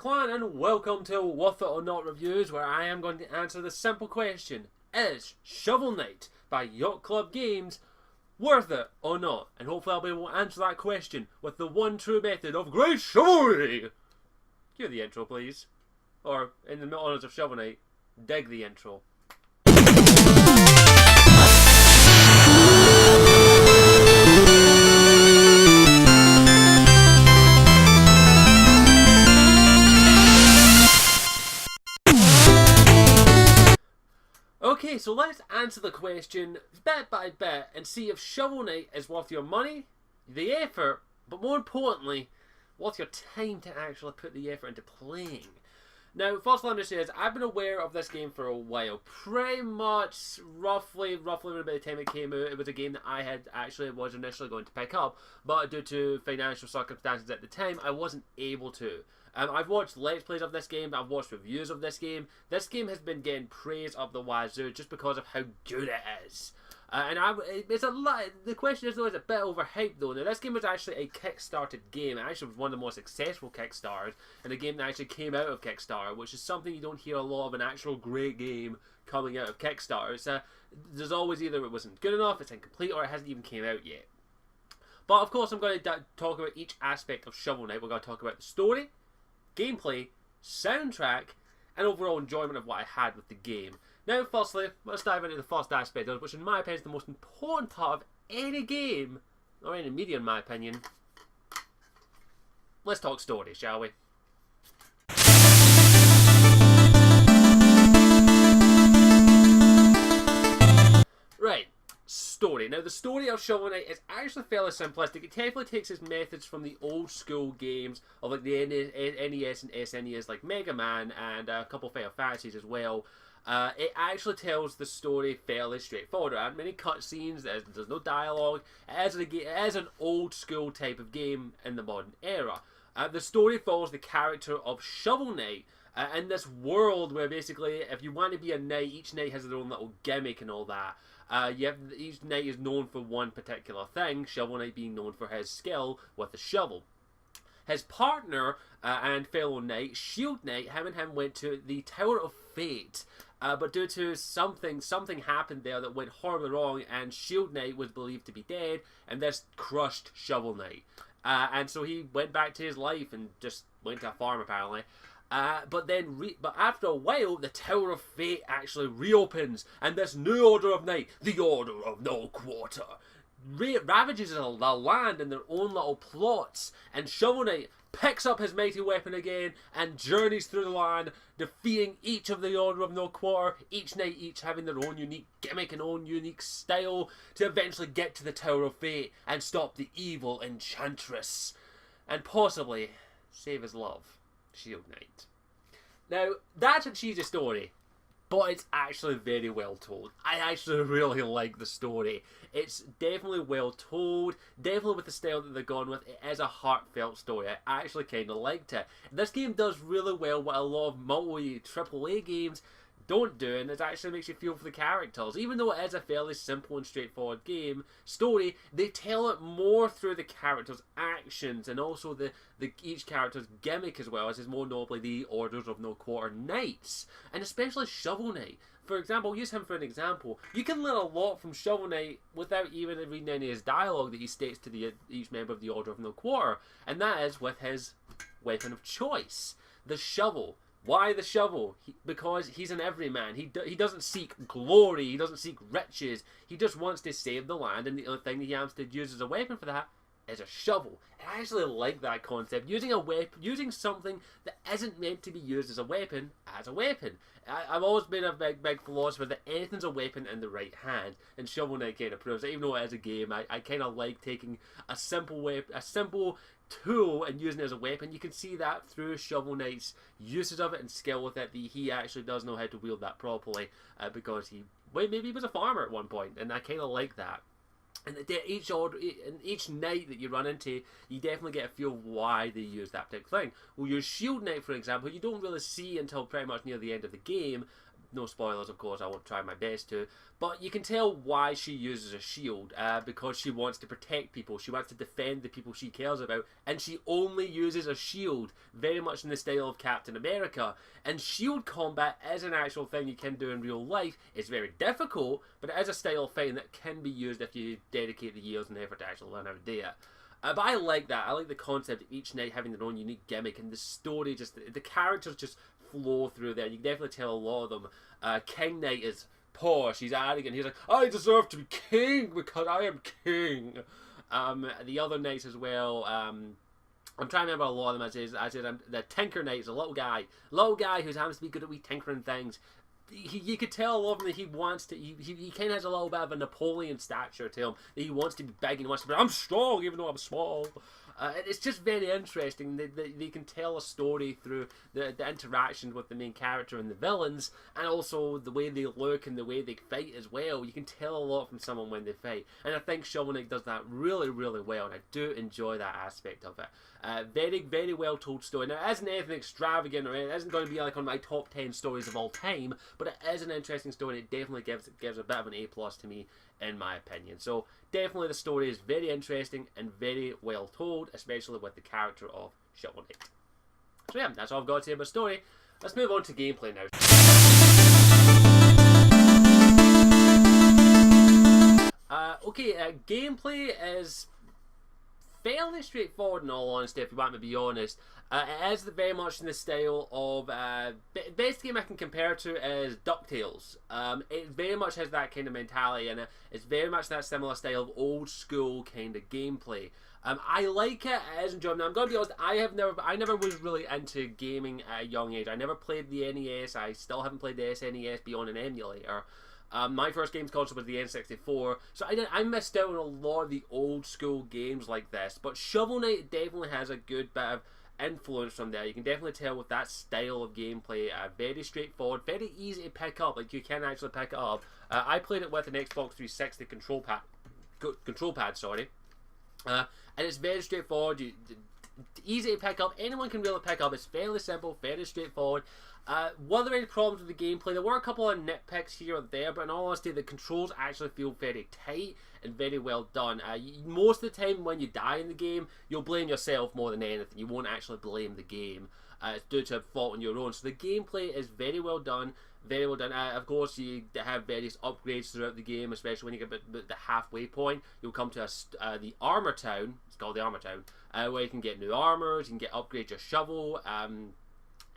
Clan, and welcome to Worth It or Not Reviews, where I am going to answer the simple question: is Shovel Knight by Yacht Club Games worth it or not? And hopefully I'll be able to answer that question with the one true method of great chivalry. Cue the intro, please. Or, in the honours of Shovel Knight, dig the intro. Okay, so let's answer the question bit by bit and see if Shovel Knight is worth your money, the effort, but more importantly, worth your time to actually put the effort into playing. Now, first let me say is, I've been aware of this game for a while. Pretty much, roughly by the time it came out, it was a game that I was initially going to pick up, but due to financial circumstances at the time, I wasn't able to. I've watched Let's Plays of this game, I've watched reviews of this game. This game has been getting praise of the wazoo just because of how good it is. The question is though, is a bit overhyped though. Now this game was actually a Kickstarted game. It actually was one of the most successful Kickstarters, and a game that actually came out of Kickstarter, which is something you don't hear a lot of, an actual great game coming out of Kickstarter. There's always either it wasn't good enough, it's incomplete, or it hasn't even came out yet. But of course I'm going to talk about each aspect of Shovel Knight. We're going to talk about the story, gameplay, soundtrack, and overall enjoyment of what I had with the game. Now, firstly, let's dive into the first aspect of it, which in my opinion is the most important part of any game, or any media in my opinion. Let's talk story, shall we? Right, story. Now, the story of Shovel Knight is actually fairly simplistic. It definitely takes its methods from the old school games of like the NES and SNES, like Mega Man and a couple of Final Fantasies as well. It actually tells the story fairly straightforward. There aren't many cutscenes, there's no dialogue. It is an old school type of game in the modern era. The story follows the character of Shovel Knight in this world where basically if you want to be a knight, each knight has their own little gimmick and all that. Each knight is known for one particular thing, Shovel Knight being known for his skill with the shovel. His partner and fellow knight, Shield Knight, him and him went to the Tower of Fate, but due to something happened there that went horribly wrong, and Shield Knight was believed to be dead, and this crushed Shovel Knight. And so he went back to his life and just went to a farm apparently. But after a while, the Tower of Fate actually reopens, and this new Order of Knight, the Order of No Quarter, ravages the land in their own little plots, and Shovel Knight picks up his mighty weapon again and journeys through the land, defeating each of the Order of No Quarter, each knight each having their own unique gimmick and own unique style, to eventually get to the Tower of Fate and stop the evil Enchantress, and possibly save his love, Shield Knight. Now, that's a cheesy story, but it's actually very well told. I actually really like the story. It's definitely well told, definitely with the style that they're going with. It is a heartfelt story. I actually kind of liked it. This game does really well what a lot of AAA games don't do, and it actually makes you feel for the characters. Even though it is a fairly simple and straightforward story, they tell it more through the characters' actions and also each character's gimmick, as well as more notably the Orders of No Quarter Knights, and especially Shovel Knight. For example, use him for an example. You can learn a lot from Shovel Knight without even reading any of his dialogue that he states to each member of the Order of No Quarter, and that is with his weapon of choice, the shovel. Why the shovel? Because he's an everyman. He doesn't seek glory, he doesn't seek riches, he just wants to save the land, and the only thing that he has to use as a weapon for that is a shovel. I actually like that concept, using something that isn't meant to be used as a weapon. I've always been a big philosopher that anything's a weapon in the right hand, and Shovel Knight kind of proves it. Even though it is a game, I kind of like taking a simple tool and using it as a weapon. You can see that through Shovel Knight's uses of it and skill with it, that he actually does know how to wield that properly, because maybe he was a farmer at one point, and I kind of like that. And each knight that you run into, you definitely get a feel of why they use that particular thing. Well, your Shield Knight, for example, you don't really see until pretty much near the end of the game, no spoilers, of course. I will try my best to, but you can tell why she uses a shield, because she wants to protect people. She wants to defend the people she cares about, and she only uses a shield, very much in the style of Captain America. And shield combat is an actual thing you can do in real life. It's very difficult, but it is a style of fighting that can be used if you dedicate the years and effort to actually learn how to do it. But I like that. I like the concept of each knight having their own unique gimmick, and the story, just the characters just flow through there. You can definitely tell a lot of them. King Knight is posh, he's arrogant, he's like, I deserve to be king because I am king. The other knights as well, I'm trying to remember a lot of them. The Tinker Knight is a little guy who happens to be good at wee tinkering things. You could tell a lot of him that he wants to. He kind of has a little bit of a Napoleon stature to him. That he wants to be big and he wants to be. I'm strong even though I'm small. It's just very interesting. They can tell a story through the interaction with the main character and the villains, and also the way they look and the way they fight as well. You can tell a lot from someone when they fight, and I think Shovel Knight does that really, really well, and I do enjoy that aspect of it. Very, very well told story. Now, it isn't anything extravagant, or it isn't going to be like on my top 10 stories of all time, but it is an interesting story, and it definitely gives a bit of an A+ to me, in my opinion. So definitely the story is very interesting and very well told, especially with the character of Shovel Knight. So yeah, that's all I've got to say about the story. Let's move on to gameplay now. Gameplay is fairly straightforward in all honesty, if you want me to be honest. It is very much in the style of best game I can compare to is DuckTales. It very much has that kind of mentality, and it's very much that similar style of old school kind of gameplay. I like it. It is enjoyable. Now, I'm going to be honest, I never was really into gaming at a young age. I never played the NES. I still haven't played the SNES beyond an emulator. My first games console was the N64, so I missed out on a lot of the old school games like this. But Shovel Knight definitely has a good bit of influence from there. You can definitely tell with that style of gameplay. Very straightforward, very easy to pick up. Like, you can actually pick it up. I played it with an Xbox 360 control pad, sorry. And it's very straightforward. Easy to pick up. Anyone can really pick up. It's fairly simple, very straightforward. Were there any problems with the gameplay? There were a couple of nitpicks here or there, but in all honesty, the controls actually feel very tight and very well done. Most of the time when you die in the game, you'll blame yourself more than anything. You won't actually blame the game. It's due to a fault on your own. So the gameplay is very well done. Very well done. Of course, you have various upgrades throughout the game, especially when you get about the halfway point. You'll come to the Armor Town. It's called the Armor Town, where you can get new armors, you can upgrade your shovel,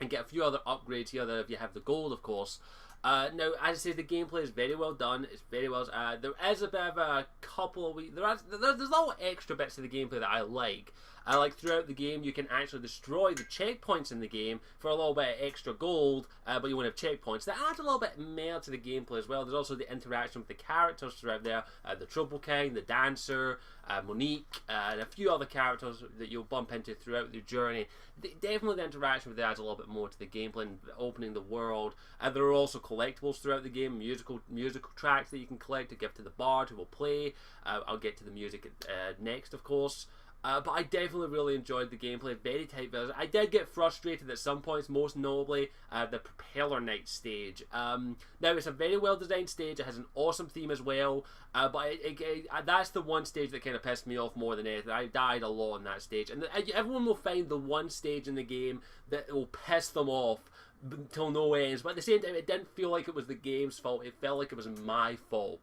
and get a few other upgrades here that if you have the gold, of course. Now, as I say, the gameplay is very well done. It's very well. There is a bit of a couple of there's little extra bits of the gameplay that I like. Like throughout the game, you can actually destroy the checkpoints in the game for a little bit of extra gold, but you won't have checkpoints. That adds a little bit more to the gameplay as well. There's also the interaction with the characters throughout there. The Trouble King, the Dancer, Monique, and a few other characters that you'll bump into throughout the journey. Definitely the interaction with that adds a little bit more to the gameplay and opening the world. There are also collectibles throughout the game, musical tracks that you can collect to give to the bard who will play. I'll get to the music next, of course. But I definitely really enjoyed the gameplay. Very tight visuals. I did get frustrated at some points, most notably the Propeller Knight stage. Now, it's a very well designed stage. It has an awesome theme as well. But that's the one stage that kind of pissed me off more than anything. I died a lot on that stage. And everyone will find the one stage in the game that will piss them off until no ends. But at the same time, it didn't feel like it was the game's fault. It felt like it was my fault.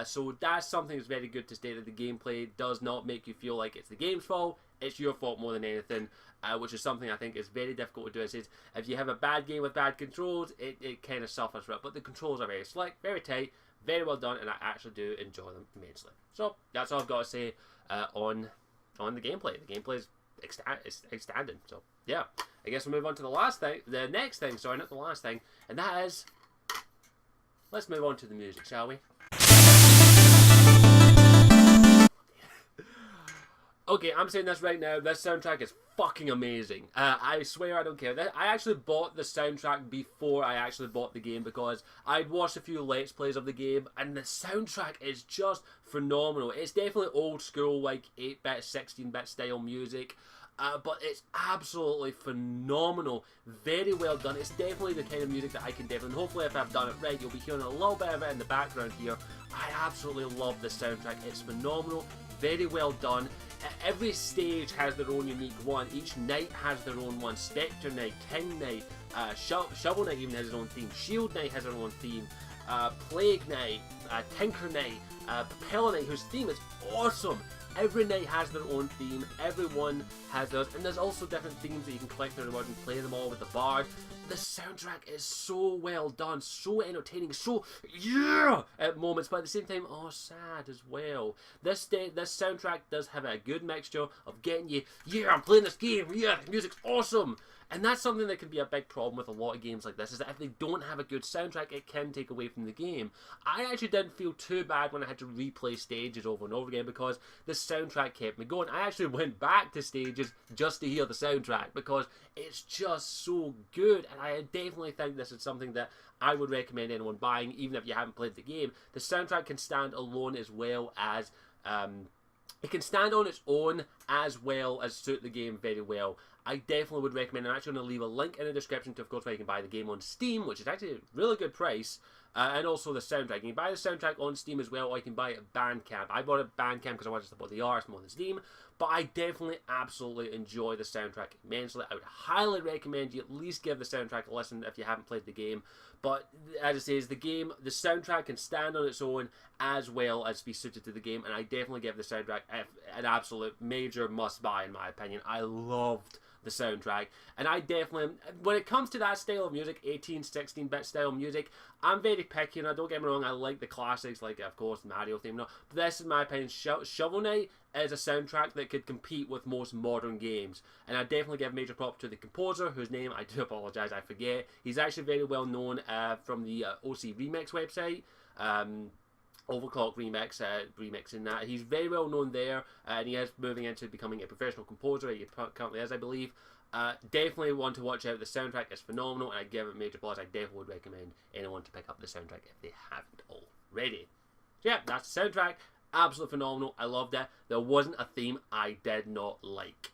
So that's something that's very good to state, that the gameplay does not make you feel like it's the game's fault, it's your fault more than anything, which is something I think is very difficult to do. If you have a bad game with bad controls, it kind of suffers from it, but the controls are very slick, very tight, very well done, and I actually do enjoy them immensely. So that's all I've got to say on the gameplay. The gameplay is outstanding. So yeah, I guess we'll move on to the next thing, sorry, not the last thing, and that is, let's move on to the music, shall we? Okay, I'm saying this right now, this soundtrack is fucking amazing. I swear I don't care. I actually bought the soundtrack before I actually bought the game, because I'd watched a few Let's Plays of the game, and the soundtrack is just phenomenal. It's definitely old school, like 8-bit, 16-bit style music. but it's absolutely phenomenal. Very well done. It's definitely the kind of music that I can definitely, hopefully if I've done it right, you'll be hearing a little bit of it in the background here. I absolutely love the soundtrack. It's phenomenal. Very well done. Every stage has their own unique one. Each night has their own one. Spectre Night, King Night, Shovel Knight even has his own theme. Shield Knight has their own theme. Plague Knight, Tinker Knight, Propeller Knight, whose theme is awesome. Every night has their own theme, everyone has theirs, and there's also different themes that you can collect their rewards and play them all with the bard. The soundtrack is so well done, so entertaining, so yeah at moments, but at the same time, sad as well. This soundtrack does have a good mixture of getting you, yeah, I'm playing this game, yeah, the music's awesome. And that's something that can be a big problem with a lot of games like this, is that if they don't have a good soundtrack, it can take away from the game. I actually didn't feel too bad when I had to replay stages over and over again because the soundtrack kept me going. I actually went back to stages just to hear the soundtrack because it's just so good, and I definitely think this is something that I would recommend anyone buying, even if you haven't played the game. The soundtrack can stand alone as well as... it can stand on its own as well as suit the game very well. I definitely would recommend. I'm actually going to leave a link in the description to, of course, where you can buy the game on Steam, which is actually a really good price, and also the soundtrack. You can buy the soundtrack on Steam as well, or you can buy it at Bandcamp. I bought it at Bandcamp because I wanted to support the artist more than Steam, but I definitely absolutely enjoy the soundtrack immensely. I would highly recommend you at least give the soundtrack a listen if you haven't played the game. But as I say, the soundtrack can stand on its own as well as be suited to the game, and I definitely give the soundtrack an absolute major must-buy in my opinion. I loved the soundtrack, and I definitely, when it comes to that style of music, 18, 16-bit style music, I'm very picky, and don't get me wrong, I like the classics, like, of course, Mario theme, but this, in my opinion, Shovel Knight is a soundtrack that could compete with most modern games, and I definitely give major props to the composer, whose name, I do apologise, I forget. He's actually very well known from the OC Remix website, Overclock remixing that. He's very well known there, and he is moving into becoming a professional composer. He currently is, I believe. Definitely want to watch out. The soundtrack is phenomenal, and I give it major applause. I definitely would recommend anyone to pick up the soundtrack if they haven't already. So yeah, that's the soundtrack. Absolutely phenomenal. I loved it. There wasn't a theme I did not like.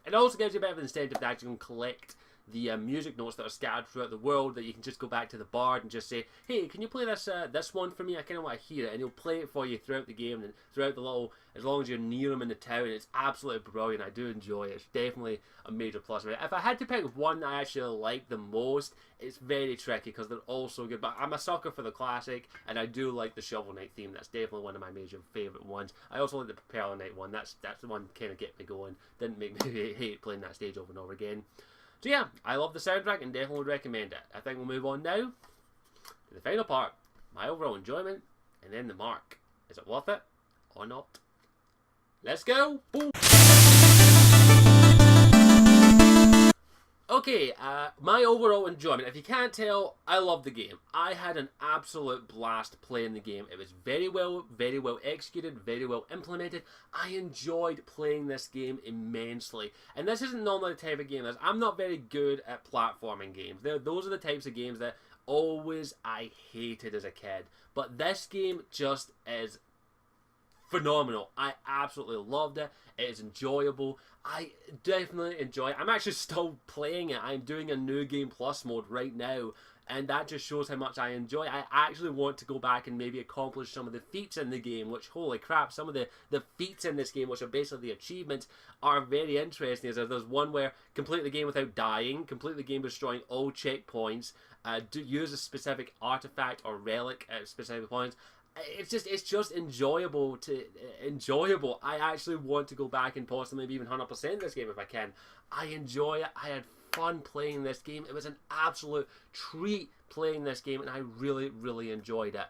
It also gives you a bit of an incentive to actually collect the music notes that are scattered throughout the world, that you can just go back to the bard and just say, hey, can you play this this one for me? I kind of want to hear it, and he'll play it for you throughout the game and throughout the little, as long as you're near him in the town. It's absolutely brilliant. I do enjoy it. It's definitely a major plus. If I had to pick one that I actually like the most, it's very tricky because they're all so good, but I'm a sucker for the classic, and I do like the Shovel Knight theme. That's definitely one of my major favourite ones. I also like the Propeller Knight one. That's the one kind of get me going. Didn't make me hate playing that stage over and over again. So yeah, I love the soundtrack and definitely would recommend it. I think we'll move on now to the final part, my overall enjoyment, and then the mark. Is it worth it or not? Let's go! Boom. Okay, my overall enjoyment. If you can't tell, I love the game. I had an absolute blast playing the game. It was very well executed, very well implemented. I enjoyed playing this game immensely. And this isn't normally the type of game I'm not very good at platforming games. Those are the types of games that always I hated as a kid. But this game just is phenomenal. I absolutely loved it. It is enjoyable. I definitely enjoy it. I'm actually still playing it. I'm doing a New Game Plus mode right now, and that just shows how much I enjoy it. I actually want to go back and maybe accomplish some of the feats in the game, which, holy crap, some of the feats in this game, which are basically the achievements, are very interesting. There's one where complete the game without dying, complete the game destroying all checkpoints, use a specific artifact or relic at specific points. It's just enjoyable. I actually want to go back and possibly maybe even 100% this game if I can. I enjoy it. I had fun playing this game. It was an absolute treat playing this game, and I really enjoyed it.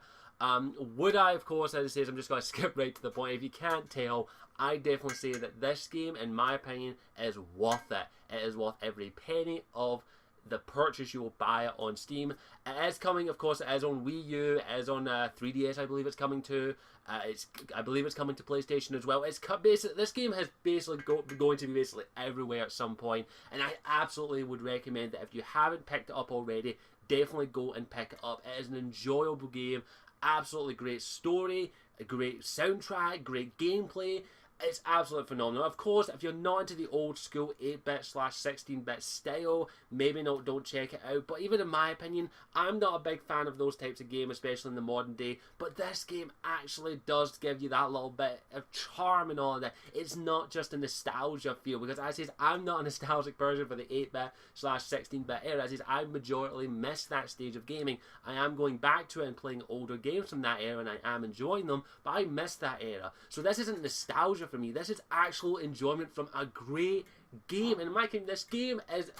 Would I, of course, as I say, I'm just going to skip right to the point. If you can't tell, I definitely say that this game, in my opinion, is worth it. It is worth every penny of the purchase. You will buy it on Steam. It is coming, of course, it is on Wii U, it is on 3DS, I believe it's coming to. I believe it's coming to PlayStation as well. This game has basically going to be basically everywhere at some point, and I absolutely would recommend that if you haven't picked it up already, definitely go and pick it up. It is an enjoyable game, absolutely great story, a great soundtrack, great gameplay. It's absolutely phenomenal. Of course, if you're not into the old school 8-bit/16-bit style, maybe don't check it out. But even in my opinion, I'm not a big fan of those types of games, especially in the modern day. But this game actually does give you that little bit of charm and all of that. It's not just a nostalgia feel, because as I said, I'm not a nostalgic person for the 8-bit/16-bit era. As I said, I majorly missed that stage of gaming. I am going back to it and playing older games from that era, and I am enjoying them, but I missed that era. So this isn't nostalgia for me. This is actual enjoyment from a great game. And in my opinion, this game is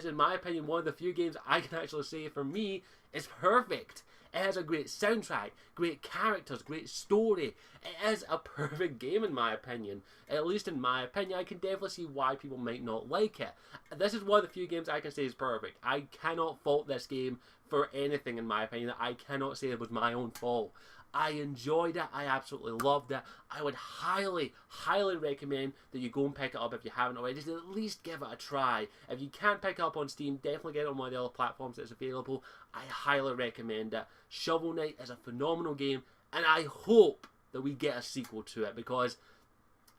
in my opinion, one of the few games I can actually say for me is perfect. It has a great soundtrack, great characters, great story. It is a perfect game in my opinion. At least in my opinion, I can definitely see why people might not like it. This is one of the few games I can say is perfect. I cannot fault this game for anything in my opinion. I cannot say it was my own fault. I enjoyed it. I absolutely loved it. I would highly, highly recommend that you go and pick it up if you haven't already. To at least give it a try. If you can't pick it up on Steam, definitely get it on one of the other platforms that's available. I highly recommend it. Shovel Knight is a phenomenal game, and I hope that we get a sequel to it, because,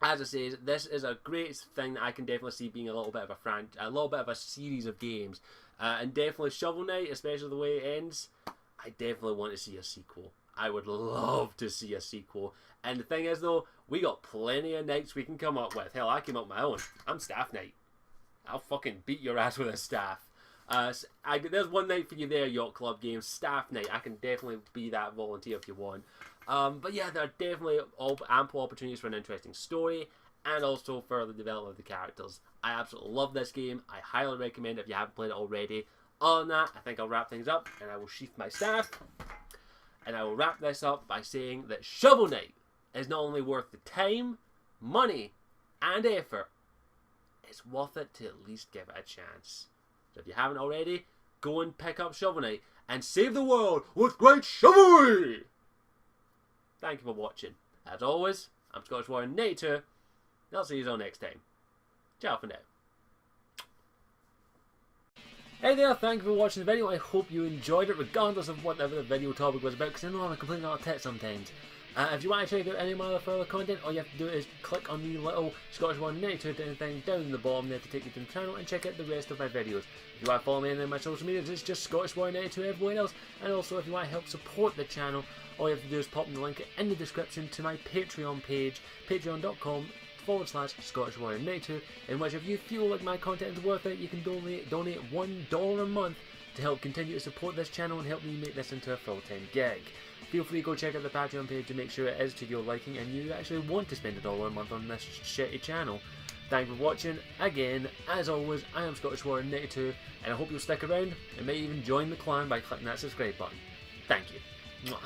as I say, this is a great thing that I can definitely see being a little bit of a series of games, and definitely Shovel Knight, especially the way it ends. I definitely want to see a sequel. I would love to see a sequel. And the thing is though, we got plenty of nights we can come up with. Hell, I came up with my own. I'm Staff Knight. I'll fucking beat your ass with a staff. There's one night for you there, Yacht Club Games. Staff Knight. I can definitely be that volunteer if you want. But yeah, there are definitely ample opportunities for an interesting story, and also further development of the characters. I absolutely love this game. I highly recommend it if you haven't played it already. Other than that, I think I'll wrap things up, and I will sheath my staff. And I will wrap this up by saying that Shovel Knight is not only worth the time, money, and effort, it's worth it to at least give it a chance. So if you haven't already, go and pick up Shovel Knight and save the world with great chivalry! Thank you for watching. As always, I'm Scottish Warrior 92, and I'll see you all next time. Ciao for now. Hey there, thank you for watching the video. I hope you enjoyed it, regardless of whatever the video topic was about, because I know I'm a complete lot of tit sometimes. If you want to check out any of my other further content, all you have to do is click on the little Scottish 192 thing down the bottom there to take you to the channel and check out the rest of my videos. If you want to follow me on any of my social medias, it's just Scottish Warrior 92 everywhere else. And also, if you want to help support the channel, all you have to do is pop in the link in the description to my Patreon page, patreon.com/Scottish Warrior 92, in which if you feel like my content is worth it, you can donate $1 a month to help continue to support this channel and help me make this into a full-time gig. Feel free to go check out the Patreon page to make sure it is to your liking and you actually want to spend $1 a month on this shitty channel. Thank you for watching. Again, as always, I am Scottish Warrior 92, and I hope you'll stick around and maybe even join the clan by clicking that subscribe button. Thank you. Mwah.